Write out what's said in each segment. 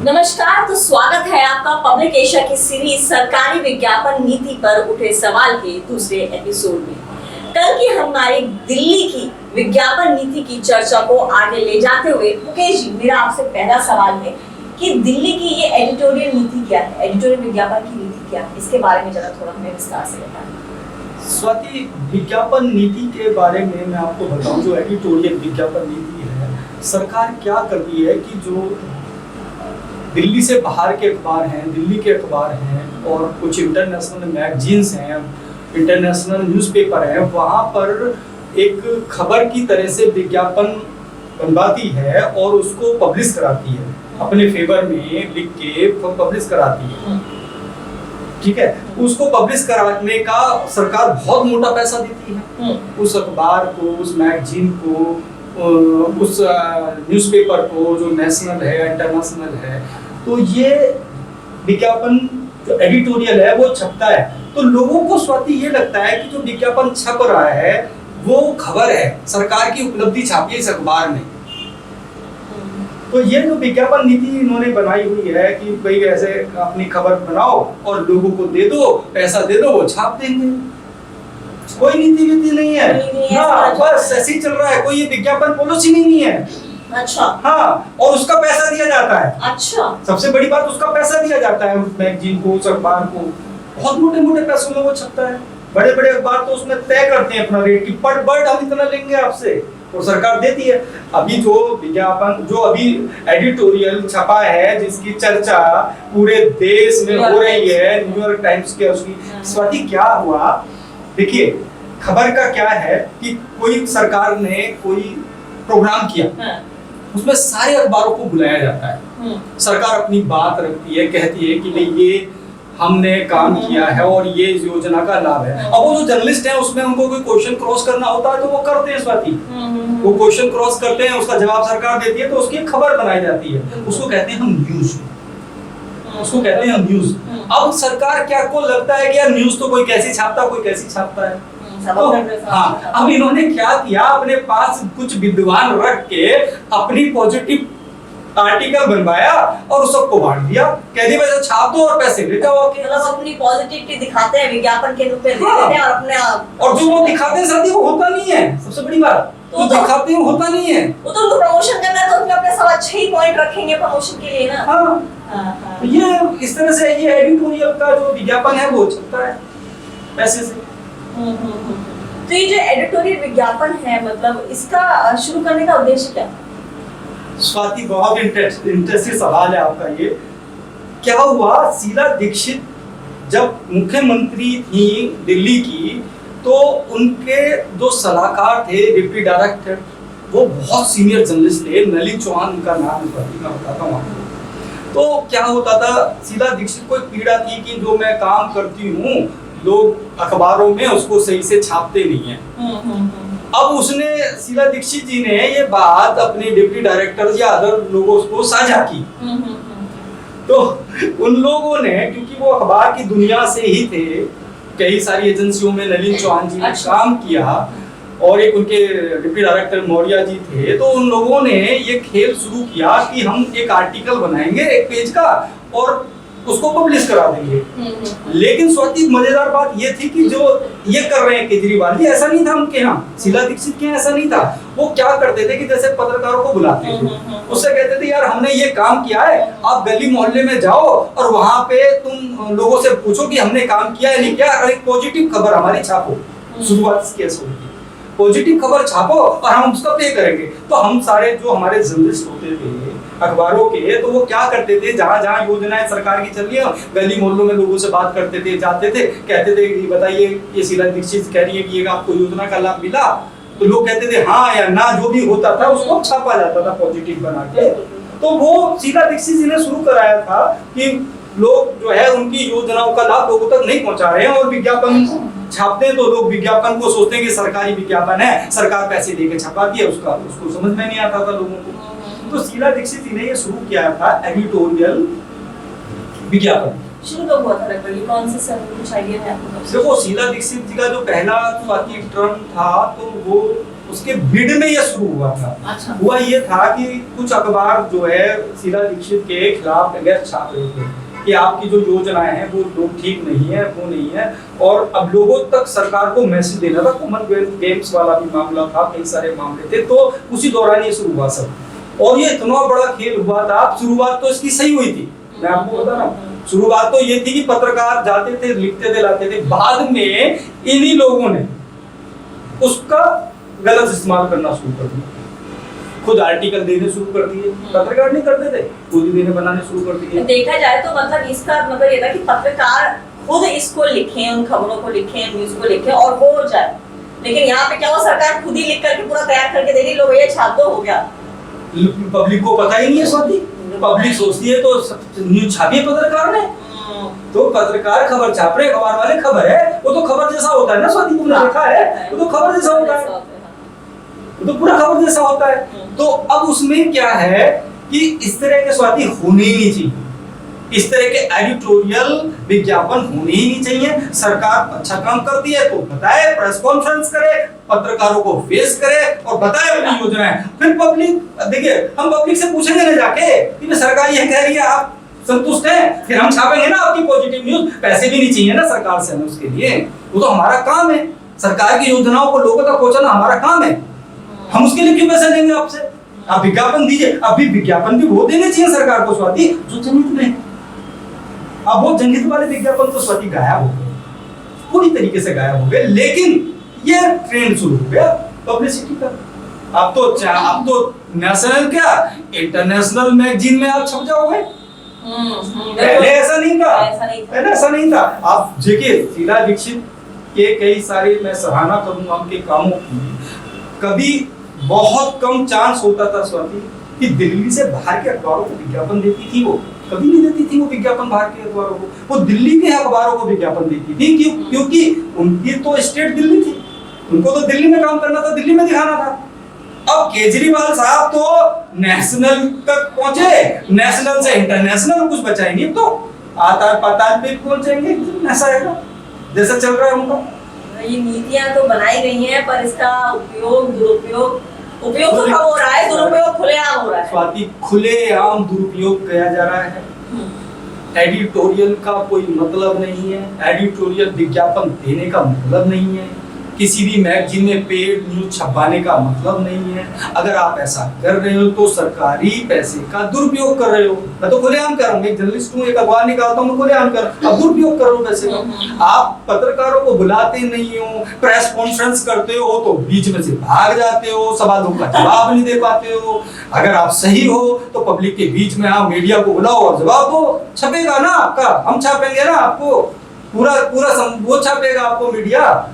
नमस्कार, तो स्वागत है आपका पब्लिक एशिया की सीरीज सरकारी विज्ञापन नीति पर उठे सवाल के दूसरे एपिसोड में। कल की हमारी दिल्ली की विज्ञापन नीति की चर्चा को आगे ले जाते हुए मुकेश जी, मेरा आपसे पहला सवाल है कि दिल्ली की ये एडिटोरियल नीति क्या है, एडिटोरियल विज्ञापन की नीति क्या है, इसके बारे में जरा थोड़ा हमें विस्तार से बताएं। स्वाति, विज्ञापन नीति के बारे में मैं आपको बताऊं, जो एडिटोरियल विज्ञापन नीति है, सरकार क्या करती है कि जो दिल्ली से बाहर के अखबार हैं, दिल्ली के अखबार हैं और कुछ इंटरनेशनल मैगजीन्स हैं, इंटरनेशनल न्यूज़पेपर हैं, वहाँ पर एक खबर की तरह से विज्ञापन बनवाती है और उसको पब्लिश कराती है, अपने फेवर में लिख के पब्लिश कराती है। ठीक है, उसको पब्लिश कराने का सरकार बहुत मोटा पैसा देती है उस अखबार को, उस मैगजीन को, उस न्यूज़पेपर को, जो नेशनल है, इंटरनेशनल है। तो ये विज्ञापन जो एडिटोरियल है वो छपता है, तो लोगों को स्वाति ये लगता है कि जो विज्ञापन छप रहा है वो खबर है, सरकार की उपलब्धि छापी है इस अखबार में। तो ये जो विज्ञापन नीति इन्होंने बनाई हुई है कि भाई ऐसे अपनी खबर बनाओ और लोगों को दे दो, पैसा दे दो, वो छाप देंगे। कोई नीति वीति नहीं है, हाँ, बस ऐसे ही चल रहा है, कोई ये विज्ञापन पॉलिसी नहीं है। अच्छा, हाँ, और उसका पैसा दिया जाता है। अच्छा, सबसे बड़ी बात, उसका पैसा दिया जाता है उस मैगजीन को, उस अखबार को। बहुत मोटे मोटे पैसों में वो छपता है। बड़े बड़े अखबार तो उसमें तय करते हैं अपना रेट कि पर बर्ड हम इतना लेंगे आपसे, और सरकार देती है। अभी जो विज्ञापन, जो अभी एडिटोरियल छपा है, जिसकी चर्चा पूरे देश में हो रही है, न्यूयॉर्क टाइम्स के, उसकी स्वाति क्या हुआ, देखिए खबर का क्या है कि कोई सरकार ने कोई प्रोग्राम किया, उसमें सारे अखबारों को बुलाया जाता है। सरकार अपनी बात रखती है, कहती है कि भाई ये हमने काम किया है और ये इस योजना का लाभ है। अब वो जो जर्नलिस्ट हैं, उसमें उनको कोई क्वेश्चन क्रॉस करना होता है तो वो करते हैं स्वाति, वो क्वेश्चन क्रॉस करते हैं, उसका जवाब सरकार देती है, तो उसकी खबर बनाई जाती है, उसको कहते हैं हम न्यूज, उसको कहते हैं न्यूज। अब सरकार क्या को लगता है कि यार न्यूज तो कोई कैसी छापता, कोई कैसी छापता है। तो हाँ, अब इन्होंने क्या किया, अपने पास कुछ विद्वान रख के अपनी पॉजिटिव आर्टिकल बनवाया और सबको बांट दिया, कह दिया वैसे छाप दो और पैसे ले जाओ। मतलब अपनी पॉजिटिविटी दिखाते हैं, विज्ञापन के रूप में दे देते हैं और अपने, और जो वो दिखाते हैं साथी वो होता नहीं है, सबसे बड़ी बात तो दिखाते हैं होता नहीं है। वो तो उनको प्रमोशन करना है तो उसमें अपने सब अच्छे ही पॉइंट रखेंगे प्रमोशन के लिए ना। हाँ, ये इस तरह से ये एडिटोरियल का जो विज्ञापन है वो चलता है पैसे से। तो ये जो एडिटोरियल विज्ञापन है, मतलब इसका शुरू करने का उद्देश्य क्या? स्वाति, बहुत इंटरेस्टिंग सवाल है आपका ये। क्या हुआ, शीला दीक्षित जब मुख्यमंत्री थी दिल्ली की, तो उनके जो सलाहकार थे, डिप्टी डायरेक्टर, वो बहुत सीनियर जर्नलिस्ट थे, नलिन चौहान उनका नाम होता था वहाँ। तो क्या होता था, शीला दीक्षित को एक पीड़ा थी कि जो मैं काम करती हूँ लोग अखबारों में उसको सही से छापते नहीं है। अब उसने, शीला दीक्षित जी ने ये बात अपने डिप्टी डायरेक्टर या अदर लोगों को साझा की। तो उन लोगों ने, क्योंकि वो अखबार की दुनिया से ही थे, कई सारी एजेंसियों में नलिन चौहान जी ने काम किया और एक उनके डिप्टी डायरेक्टर मौर्य जी थे, तो उन लोगों ने ये खेल शुरू किया कि हम एक आर्टिकल बनाएंगे एक पेज का और उसको पब्लिश करा देंगे। लेकिन स्वाति, मजेदार बात ये थी कि जो ये कर रहे हैं केजरीवाल जी, ऐसा नहीं था उनके यहाँ, शीला दीक्षित के यहाँ ऐसा नहीं था। वो क्या करते थे कि जैसे पत्रकारों को बुलाते थे, उससे कहते थे यार हमने ये काम किया है, आप गली मोहल्ले में जाओ और वहां पे तुम लोगों से पूछो कि हमने काम किया है नहीं किया, और एक पॉजिटिव खबर हमारी छापो। शुरुआत इसकी ऐसी हुई थी, पॉजिटिव खबर छापो और हम उसका पे करेंगे। तो हम सारे जो हमारे जर्नलिस्ट होते थे अखबारों के, तो वो क्या करते थे, जहां जहां योजनाएं सरकार की चल रही है, गली मोहल्लों में लोगों से बात करते थे, जाते थे, कहते थे बताइए ये शीला दीक्षित कह रही है कि ये आपको योजना का लाभ मिला, तो लोग कहते थे हाँ या ना, जो भी होता था उसको छापा जाता था पॉजिटिव बना के। तो वो शीला दीक्षित जी ने शुरू कराया था कि लोग जो है उनकी योजनाओं का लाभ लोगों तक नहीं पहुंचा रहे हैं और विज्ञापन छापते हैं, तो लोग विज्ञापन को सोचते हैं कि सरकारी विज्ञापन है, सरकार पैसे देके छपाती है, उसको समझ में नहीं आता था लोगों को। तो शीला दीक्षित जी ने ये शुरू किया था एडिटोरियल विज्ञापन। शुरू तो हुआ था लगभग, कौन से कुछ आइडिया है आपको? देखो, शीला दीक्षित जी का जो पहला टर्म था, तो वो उसके बिड में ये शुरू हुआ था। अच्छा। हुआ ये था कि कुछ अखबार जो है शीला दीक्षित के खिलाफ अगेंस्ट छाप रहे थे कि आपकी जो योजनाएं हैं वो लोग ठीक नहीं है, वो नहीं है, और अब लोगों तक सरकार को मैसेज देना था। कॉमनवेल्थ गेम्स वाला भी मामला था, कई सारे मामले थे, तो उसी दौरान ये शुरू हुआ सब। और ये इतना बड़ा खेल हुआ था। शुरुआत तो इसकी सही हुई थी, मैं आपको बता रहा हूँ। शुरुआत तो ये थी कि पत्रकार जाते थे, लिखते थे, लाते थे। बाद में इन्हीं लोगों ने उसका गलत इस्तेमाल करना शुरू कर दिया। खुद आर्टिकल देने शुरू कर दिए। पत्रकार नहीं करते थे, खुद ही देने बनाने शुरू कर दिए। देखा जाए तो मतलब इसका मतलब ये था कि पत्रकार खुद इसको लिखें, उन खबरों को लिखें, न्यूज को लिखें और हो जाए। लेकिन यहाँ पे क्या हुआ, सरकार खुद ही लिख करके पूरा तैयार करके दे दी, लो भैया छाप दो, हो गया। पब्लिक को पता ही नहीं है स्वाति। पब्लिक सोचती है तो न्यूज छापी है पत्रकार ने, तो पत्रकार खबर छाप रहे, अखबार वाले खबर है, वो तो खबर जैसा होता है ना स्वाति, तुमने देखा है, वो तो खबर जैसा होता है, वो तो पूरा खबर जैसा होता है। तो अब उसमें क्या है कि इस तरह के स्वाति होने ही नहीं चाहिए, इस तरह के एडिटोरियल विज्ञापन होने ही नहीं चाहिए। सरकार अच्छा काम करती है तो बताए, प्रेस कॉन्फ्रेंस करे, पत्रकारों को फेस करे और बताए अपनी योजनाएं। फिर पब्लिक, देखिए हम पब्लिक से पूछेंगे ना जाके कि सरकार ये कह रही है, आप संतुष्ट हैं, फिर हम छापेंगे ना आपकी पॉजिटिव न्यूज। पैसे भी नहीं चाहिए ना सरकार से हमें उसके लिए, वो तो हमारा काम है। सरकार की योजनाओं को लोगों तक पहुंचाना हमारा काम है, हम उसके लिए क्यों पैसे लेंगे आपसे? आप विज्ञापन दीजिए। अभी विज्ञापन भी वो देने चाहिए सरकार को स्वाति जो जनहित में। अब वो जनहित वाले विज्ञापन तो स्वाति गायब हो गए, पूरी तरीके से गायब हो गए। लेकिन ये ट्रेंड शुरू हो गया पब्लिसिटी का। अब तो नेशनल क्या इंटरनेशनल मैगजीन में आप छप जाओगे। पहले ऐसा नहीं था, पहले ऐसा नहीं था। आप देखिए शीला दीक्षित के कई सारे, मैं सराहना करूंगा उनके कामों की। कभी बहुत कम चांस होता था स्वाति कि दिल्ली से बाहर के अखबारों को विज्ञापन देती थी। वो कभी नहीं देती थी वो विज्ञापन बाहर के अखबारों को, वो दिल्ली के अखबारों को विज्ञापन देती थी। क्योंकि उनकी तो स्टेट दिल्ली थी, उनको तो दिल्ली में काम करना था, दिल्ली में दिखाना था। अब केजरीवाल साहब तो नेशनल तक पहुंचे, नेशनल से इंटरनेशनल, कुछ बचा ही नहीं। तो आतार पाताल पे पहुंचेंगे, ऐसा है जैसा चल रहा है उनका। ये नीतियां तो बनाई गई हैं, पर इसका उपयोग दुरुपयोग, उपयोग तो कम हो रहा है, दुरुपयोग खुलेआम हो रहा है। स्वाति खुलेआम दुरुपयोग किया जा रहा है। एडिटोरियल का कोई मतलब नहीं है, एडिटोरियल विज्ञापन देने का मतलब नहीं है, किसी भी मैगजीन में पेड न्यूज छपवाने का मतलब नहीं है। अगर आप ऐसा कर रहे हो तो सरकारी पैसे का दुरुपयोग कर रहे हो। मैं तो खुलेआम कर रहा हूँ, एक जर्नलिस्ट हूँ, एक अखबार निकालता हूँ, मैं खुलेआम कर, अब दुरुपयोग कर रहा हूँ पैसे का। आप पत्रकारों को बुलाते नहीं हो, प्रेस कॉन्फ्रेंस करते हो तो बीच में से भाग जाते हो, सवालों का जवाब नहीं दे पाते हो। अगर आप सही हो तो पब्लिक के बीच में आओ, मीडिया को बुलाओ और जवाब दो, छपेगा ना आपका, हम छापेंगे ना आपको, पूरा वो छापेगा आपको मीडिया।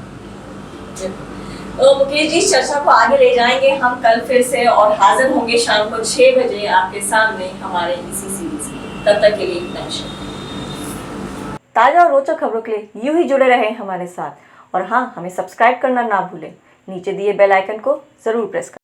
तो मुकेश जी, चर्चा को आगे ले जाएंगे हम कल फिर से, और हाजिर होंगे शाम को 6 बजे आपके सामने हमारे इसी सीरीज में। तब तक के लिए नमस्कार। ताजा और रोचक खबरों के लिए यूं ही जुड़े रहें हमारे साथ, और हाँ, हमें सब्सक्राइब करना ना भूलें। नीचे दिए बेल आइकन को जरूर प्रेस करें।